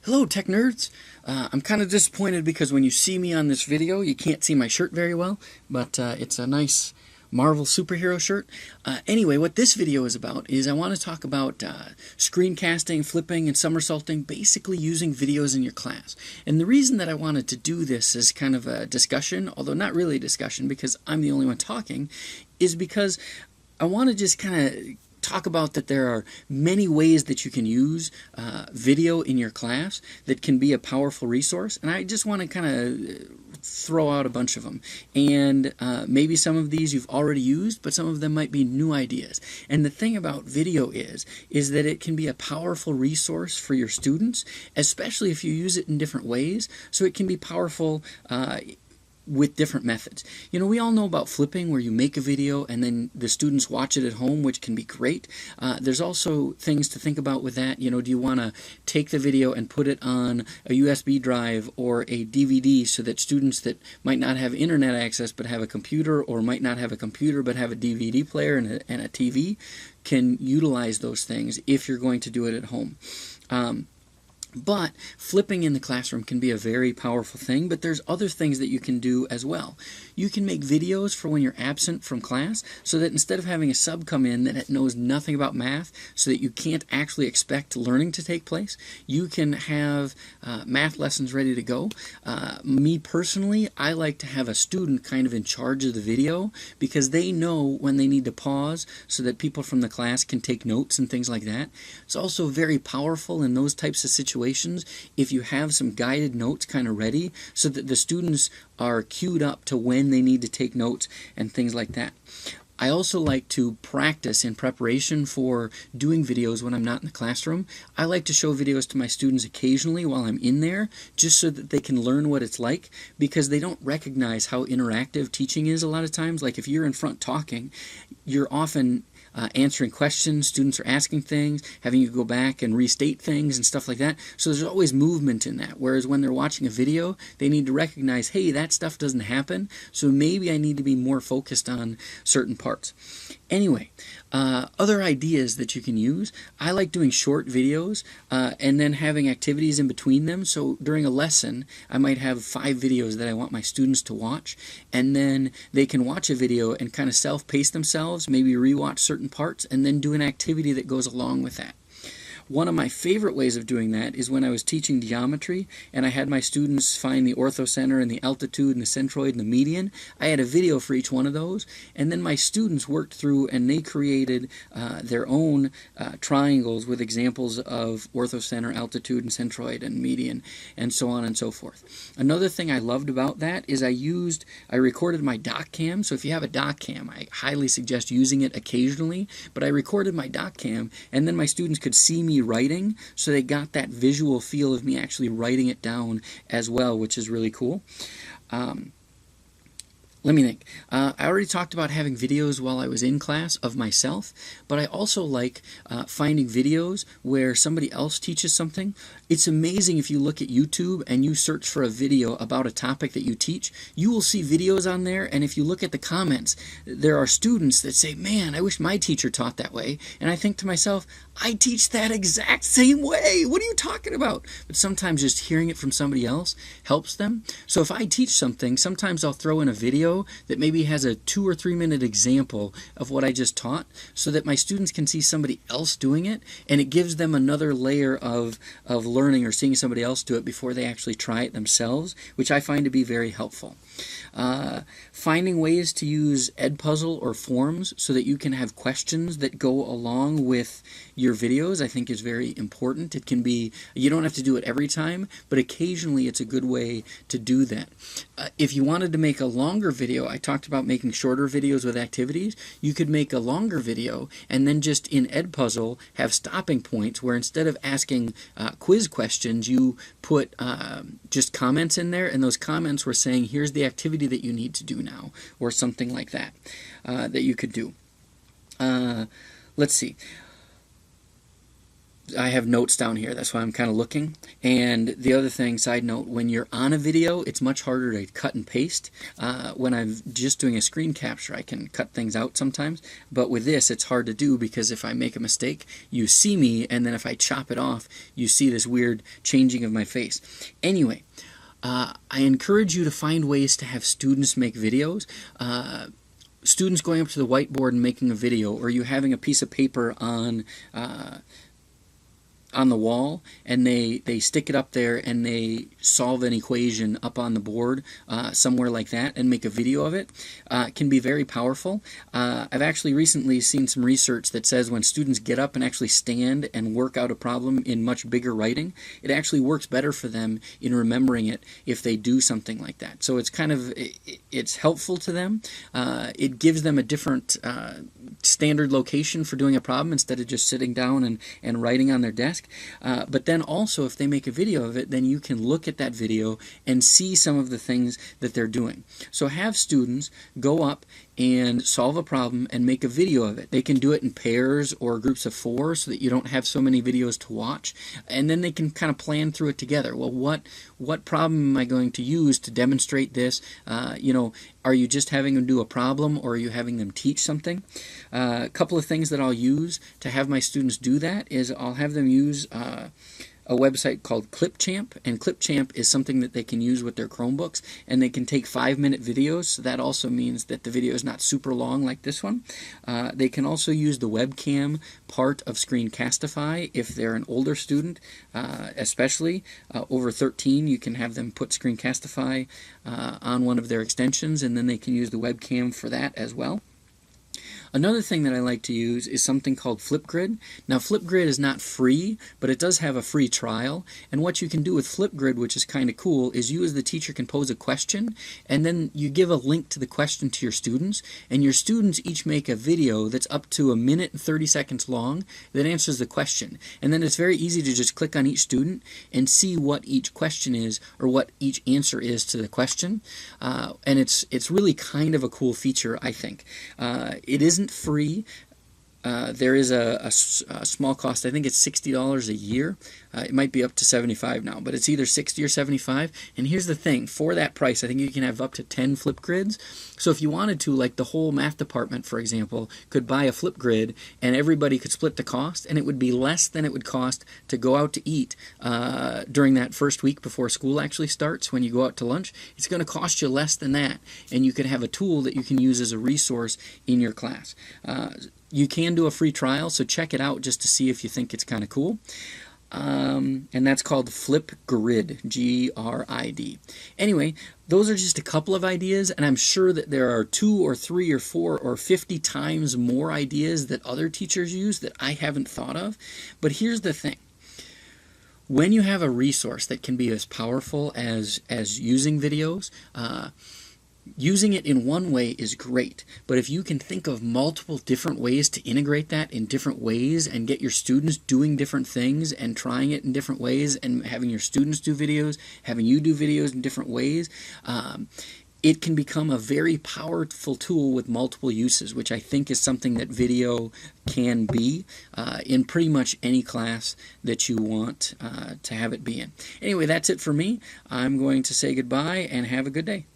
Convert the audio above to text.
Hello, tech nerds. I'm kind of disappointed because when you see me on this video, you can't see my shirt very well, but it's a nice Marvel superhero shirt. Anyway, what this video is about is I want to talk about screencasting, flipping, and somersaulting, basically using videos in your class. And the reason that I wanted to do this as kind of a discussion, although not really a discussion because I'm the only one talking, is because I want to just kind of talk about that there are many ways that you can use video in your class that can be a powerful resource, and I just want to kind of throw out a bunch of them. And maybe some of these you've already used, but some of them might be new ideas. And the thing about video is that it can be a powerful resource for your students, especially if you use it in different ways. So it can be powerful with different methods. You know, we all know about flipping, where you make a video and then the students watch it at home, which can be great. There's also things to think about with that. You know, do you want to take the video and put it on a USB drive or a DVD so that students that might not have internet access but have a computer, or might not have a computer but have a DVD player and a TV, can utilize those things if you're going to do it at home. But flipping in the classroom can be a very powerful thing, but there's other things that you can do as well. You can make videos for when you're absent from class, so that instead of having a sub come in that knows nothing about math, so that you can't actually expect learning to take place, you can have math lessons ready to go. Me personally, I like to have a student kind of in charge of the video, because they know when they need to pause so that people from the class can take notes and things like that. It's also very powerful in those types of situations if you have some guided notes kind of ready, so that the students are queued up to when they need to take notes and things like that. I also like to practice in preparation for doing videos when I'm not in the classroom. I like to show videos to my students occasionally while I'm in there, just so that they can learn what it's like, because they don't recognize how interactive teaching is a lot of times. Like if you're in front talking, you're often answering questions, students are asking things, having you go back and restate things and stuff like that. So there's always movement in that. Whereas when they're watching a video, they need to recognize, hey, that stuff doesn't happen, so maybe I need to be more focused on certain parts. Anyway, other ideas that you can use. I like doing short videos and then having activities in between them. So during a lesson, I might have 5 videos that I want my students to watch, and then they can watch a video and kind of self-pace themselves, maybe rewatch certain parts, and then do an activity that goes along with that. One of my favorite ways of doing that is when I was teaching geometry and I had my students find the orthocenter and the altitude and the centroid and the median. I had a video for each one of those, and then my students worked through and they created their own triangles with examples of orthocenter, altitude, and centroid and median, and so on and so forth. Another thing I loved about that is I recorded my doc cam. So if you have a doc cam, I highly suggest using it occasionally, but I recorded my doc cam, and then my students could see me writing, so they got that visual feel of me actually writing it down as well, which is really cool. Let me think. I already talked about having videos while I was in class of myself, but I also like finding videos where somebody else teaches something. It's amazing if you look at YouTube and you search for a video about a topic that you teach, you will see videos on there, and if you look at the comments, there are students that say, man, I wish my teacher taught that way. And I think to myself, I teach that exact same way. What are you talking about? But sometimes just hearing it from somebody else helps them. So if I teach something, sometimes I'll throw in a video that maybe has a 2 or 3 minute example of what I just taught, so that my students can see somebody else doing it, and it gives them another layer of learning or seeing somebody else do it before they actually try it themselves, which I find to be very helpful. Finding ways to use Edpuzzle or forms so that you can have questions that go along with your videos, I think is very important. It can be, you don't have to do it every time, but occasionally it's a good way to do that. If you wanted to make a longer video, I talked about making shorter videos with activities. You could make a longer video and then just in Edpuzzle have stopping points where instead of asking quiz questions, you put just comments in there, and those comments were saying, here's the activity that you need to do now, or something like that that you could do. Let's see. I have notes down here. That's why I'm kind of looking. And the other thing, side note, when you're on a video, it's much harder to cut and paste. When I'm just doing a screen capture, I can cut things out sometimes. But with this, it's hard to do because if I make a mistake, you see me, and then if I chop it off, you see this weird changing of my face. Anyway, I encourage you to find ways to have students make videos. Students going up to the whiteboard and making a video, or you having a piece of paper on the wall, and they stick it up there and they solve an equation up on the board somewhere like that and make a video of it, can be very powerful. I've actually recently seen some research that says when students get up and actually stand and work out a problem in much bigger writing, it actually works better for them in remembering it if they do something like that. So it's kind of, it's helpful to them. It gives them a different standard location for doing a problem instead of just sitting down and writing on their desk. But then also, if they make a video of it, then you can look at that video and see some of the things that they're doing. So have students go up and solve a problem and make a video of it. They can do it in pairs or groups of 4 so that you don't have so many videos to watch, and then they can kind of plan through it together. Well, what problem am I going to use to demonstrate this? Are you just having them do a problem, or are you having them teach something? A couple of things that I'll use to have my students do that is I'll have them use a website called Clipchamp, and Clipchamp is something that they can use with their Chromebooks, and they can take 5-minute videos, so that also means that the video is not super long like this one. They can also use the webcam part of Screencastify if they're an older student, especially over 13. You can have them put Screencastify on one of their extensions, and then they can use the webcam for that as well. Another thing that I like to use is something called Flipgrid. Now, Flipgrid is not free, but it does have a free trial. And what you can do with Flipgrid, which is kind of cool, is you as the teacher can pose a question, and then you give a link to the question to your students, and your students each make a video that's up to 1 minute and 30 seconds long that answers the question. And then it's very easy to just click on each student and see what each question is, or what each answer is to the question. And it's really kind of a cool feature, I think. It isn't free. There is a small cost. I think it's $60 a year. It might be up to $75 now, but it's either $60 or $75. And here's the thing: for that price, I think you can have up to 10 Flipgrids. So if you wanted to, like the whole math department, for example, could buy a Flipgrid, and everybody could split the cost, and it would be less than it would cost to go out to eat during that first week before school actually starts. When you go out to lunch, it's going to cost you less than that, and you could have a tool that you can use as a resource in your class. You can do a free trial, so check it out just to see if you think it's kind of cool. And that's called Flipgrid, G-R-I-D. Anyway, those are just a couple of ideas, and I'm sure that there are 2 or 3 or 4 or 50 times more ideas that other teachers use that I haven't thought of. But here's the thing. When you have a resource that can be as powerful as using videos, using it in one way is great, but if you can think of multiple different ways to integrate that in different ways and get your students doing different things and trying it in different ways and having your students do videos, having you do videos in different ways, it can become a very powerful tool with multiple uses, which I think is something that video can be in pretty much any class that you want to have it be in. Anyway, that's it for me. I'm going to say goodbye and have a good day.